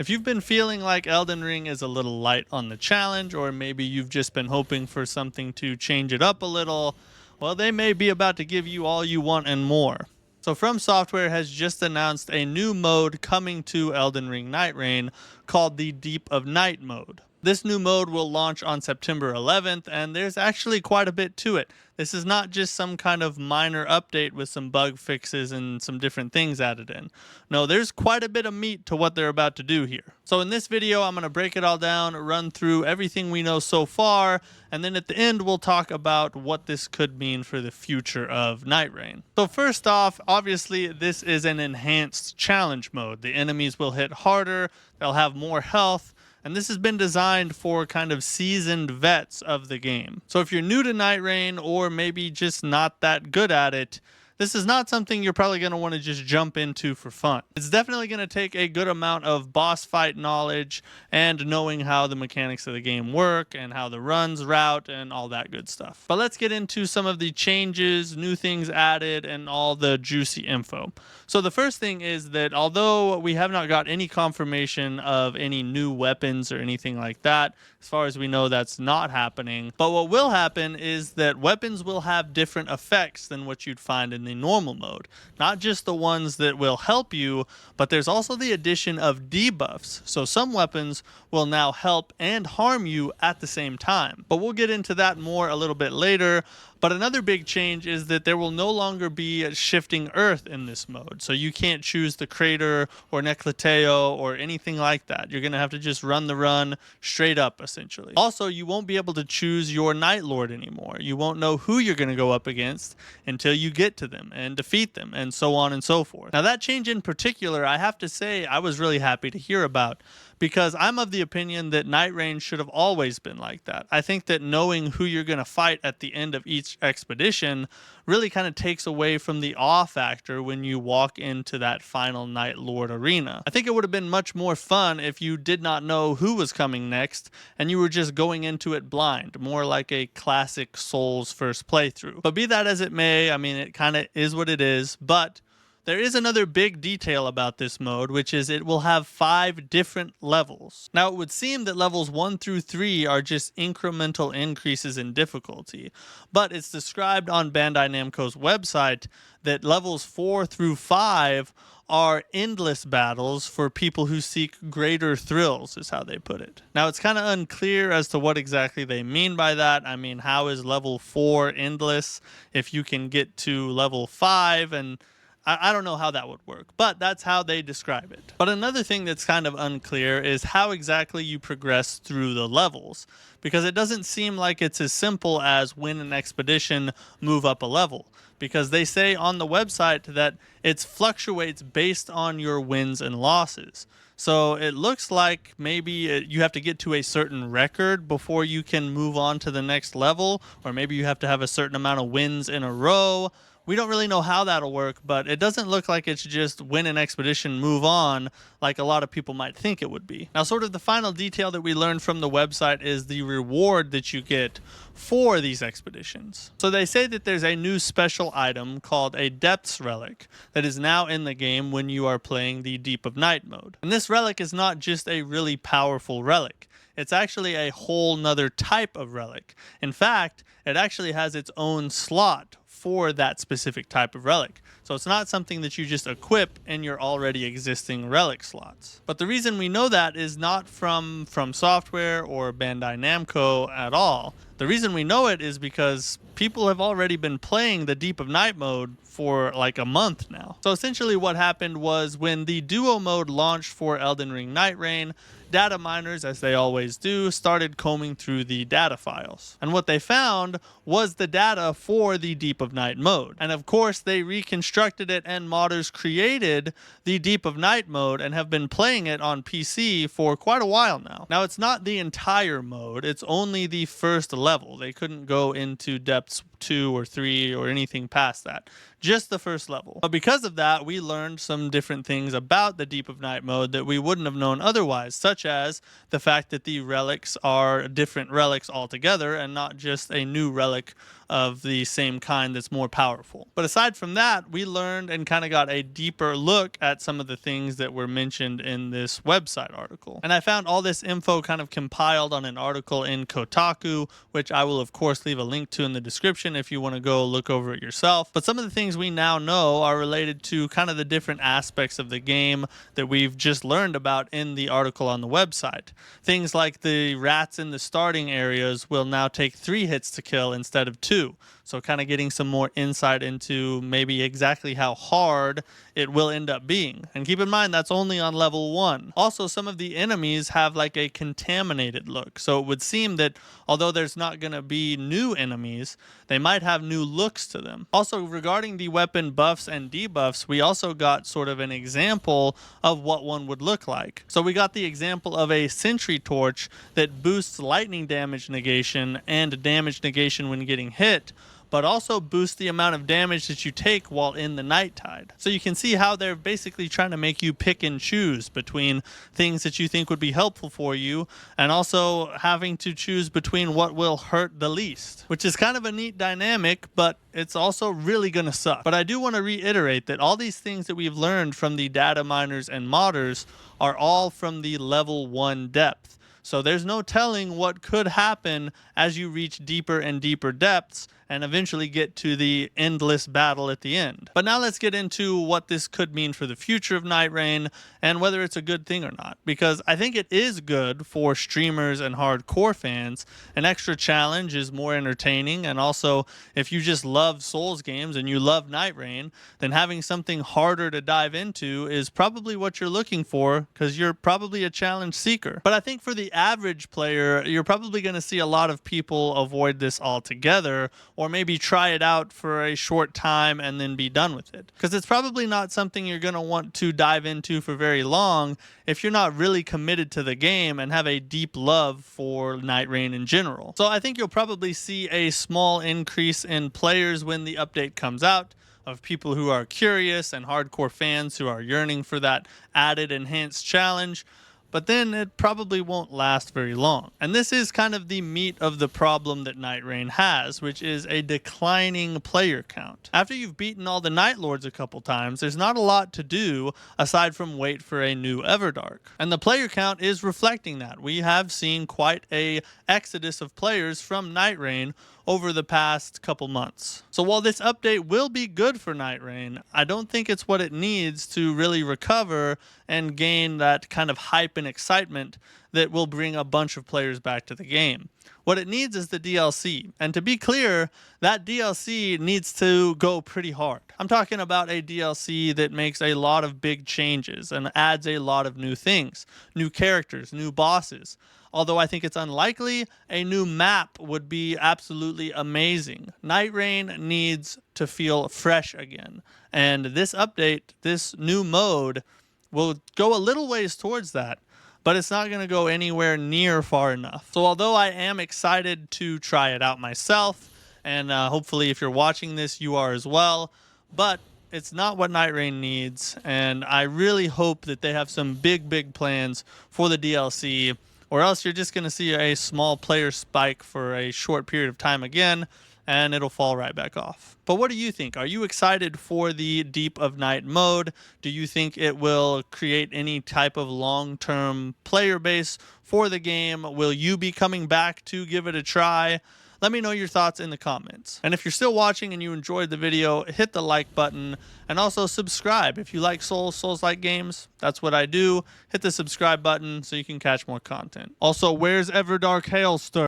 If you've been feeling like Elden Ring is a little light on the challenge, or maybe you've just been hoping for something to change it up a little, well, they may be about to give you all you want and more. So From Software has just announced a new mode coming to Elden Ring Nightreign called the Deep of Night mode. This new mode will launch on September 11th, and there's actually quite a bit to it. This is not just some kind of minor update with some bug fixes and some different things added in. No, there's quite a bit of meat to what they're about to do here. So in this video, I'm going to break it all down, run through everything we know so far, and then at the end, we'll talk about what this could mean for the future of Nightreign. So first off, obviously, this is an enhanced challenge mode. The enemies will hit harder, they'll have more health, and this has been designed for kind of seasoned vets of the game. So if you're new to Nightreign or maybe just not that good at it, this is not something you're probably going to want to just jump into for fun. It's definitely going to take a good amount of boss fight knowledge and knowing how the mechanics of the game work and how the runs route and all that good stuff. But let's get into some of the changes, new things added, and all the juicy info. So the first thing is that although we have not got any confirmation of any new weapons or anything like that, as far as we know, that's not happening. But what will happen is that weapons will have different effects than what you'd find in the normal mode. Not just the ones that will help you, but there's also the addition of debuffs. So some weapons will now help and harm you at the same time. But we'll get into that more a little bit later. But another big change is that there will no longer be shifting earth in this mode. So you can't choose the crater or Neclateo or anything like that. You're going to have to just run the run straight up, essentially. Also, you won't be able to choose your Nightlord anymore. You won't know who you're going to go up against until you get to them and defeat them, and so on and so forth. Now, that change in particular, I have to say, I was really happy to hear about, because I'm of the opinion that Nightreign should have always been like that. I think that knowing who you're going to fight at the end of each expedition really kind of takes away from the awe factor when you walk into that final Nightlord arena. I think it would have been much more fun if you did not know who was coming next and you were just going into it blind, more like a classic Souls first playthrough. But be that as it may, I mean, it kind of is what it is, but there is another big detail about this mode, which is it will have 5 different levels. Now, it would seem that levels 1 through 3 are just incremental increases in difficulty, but it's described on Bandai Namco's website that levels 4 through 5 are endless battles for people who seek greater thrills, is how they put it. Now, it's kind of unclear as to what exactly they mean by that. I mean, how is level 4 endless if you can get to level 5? And I don't know how that would work, but that's how they describe it. But another thing that's kind of unclear is how exactly you progress through the levels, because it doesn't seem like it's as simple as win an expedition, move up a level, because they say on the website that it fluctuates based on your wins and losses. So it looks like maybe you have to get to a certain record before you can move on to the next level, or maybe you have to have a certain amount of wins in a row. We don't really know how that'll work, but it doesn't look like it's just win an expedition, move on, like a lot of people might think it would be. Now, sort of the final detail that we learned from the website is the reward that you get for these expeditions. So they say that there's a new special item called a Depths Relic that is now in the game when you are playing the Deep of Night mode. And this relic is not just a really powerful relic. It's actually a whole nother type of relic. In fact, it actually has its own slot for that specific type of relic. So it's not something that you just equip in your already existing relic slots. But the reason we know that is not from Software or Bandai Namco at all. The reason we know it is because people have already been playing the Deep of Night mode for like a month now. So essentially what happened was when the duo mode launched for Elden Ring Nightreign, data miners, as they always do, started combing through the data files. And what they found was the data for the Deep of Night mode. And of course, they reconstructed it and modders created the Deep of Night mode and have been playing it on PC for quite a while now. Now, it's not the entire mode, it's only the first level. They couldn't go into depths 2 or 3 or anything past that. just the first level. But because of that, we learned some different things about the Deep of Night mode that we wouldn't have known otherwise, such as the fact that the relics are different relics altogether and not just a new relic of the same kind that's more powerful. But aside from that, we learned and kind of got a deeper look at some of the things that were mentioned in this website article. And I found all this info kind of compiled on an article in Kotaku, which I will of course leave a link to in the description if you want to go look over it yourself. But some of the things we now know are related to kind of the different aspects of the game that we've just learned about in the article on the website. Things like the rats in the starting areas will now take 3 hits to kill instead of 2. So kind of getting some more insight into maybe exactly how hard it will end up being. And keep in mind, that's only on level 1. Also, some of the enemies have like a contaminated look. So it would seem that although there's not going to be new enemies, they might have new looks to them. Also, regarding the weapon buffs and debuffs, we also got sort of an example of what one would look like. So we got the example of a sentry torch that boosts lightning damage negation and damage negation when getting hit, but also boost the amount of damage that you take while in the Night Tide. So you can see how they're basically trying to make you pick and choose between things that you think would be helpful for you, and also having to choose between what will hurt the least, which is kind of a neat dynamic, but it's also really gonna suck. But I do want to reiterate that all these things that we've learned from the data miners and modders are all from the level 1 depth. So there's no telling what could happen as you reach deeper and deeper depths and eventually get to the endless battle at the end. But now let's get into what this could mean for the future of Nightreign and whether it's a good thing or not. Because I think it is good for streamers and hardcore fans. An extra challenge is more entertaining, and also if you just love Souls games and you love Nightreign, then having something harder to dive into is probably what you're looking for, because you're probably a challenge seeker. But I think for the average player, you're probably going to see a lot of people avoid this altogether, or maybe try it out for a short time and then be done with it. Because it's probably not something you're going to want to dive into for very long if you're not really committed to the game and have a deep love for Nightreign in general. So I think you'll probably see a small increase in players when the update comes out, of people who are curious and hardcore fans who are yearning for that added enhanced challenge. But then it probably won't last very long. And this is kind of the meat of the problem that Nightreign has, which is a declining player count. After you've beaten all the Nightlords a couple times, there's not a lot to do aside from wait for a new Everdark. And the player count is reflecting that. We have seen quite a exodus of players from Nightreign over the past couple months. So while this update will be good for Nightreign, I don't think it's what it needs to really recover and gain that kind of hype and excitement that will bring a bunch of players back to the game. What it needs is the DLC. And to be clear, that DLC needs to go pretty hard. I'm talking about a DLC that makes a lot of big changes and adds a lot of new things, new characters, new bosses. Although I think it's unlikely, a new map would be absolutely amazing. Nightreign needs to feel fresh again. And this update, this new mode, will go a little ways towards that, but it's not going to go anywhere near far enough. So although I am excited to try it out myself, and hopefully if you're watching this, you are as well, but it's not what Nightreign needs, and I really hope that they have some big plans for the DLC, or else you're just going to see a small player spike for a short period of time again, and it'll fall right back off. But what do you think? Are you excited for the Deep of Night mode? Do you think it will create any type of long-term player base for the game? Will you be coming back to give it a try? Let me know your thoughts in the comments. And if you're still watching and you enjoyed the video, hit the like button and also subscribe. If you like Souls-like games, that's what I do. Hit the subscribe button so you can catch more content. Also, where's Everdark Hailstorm?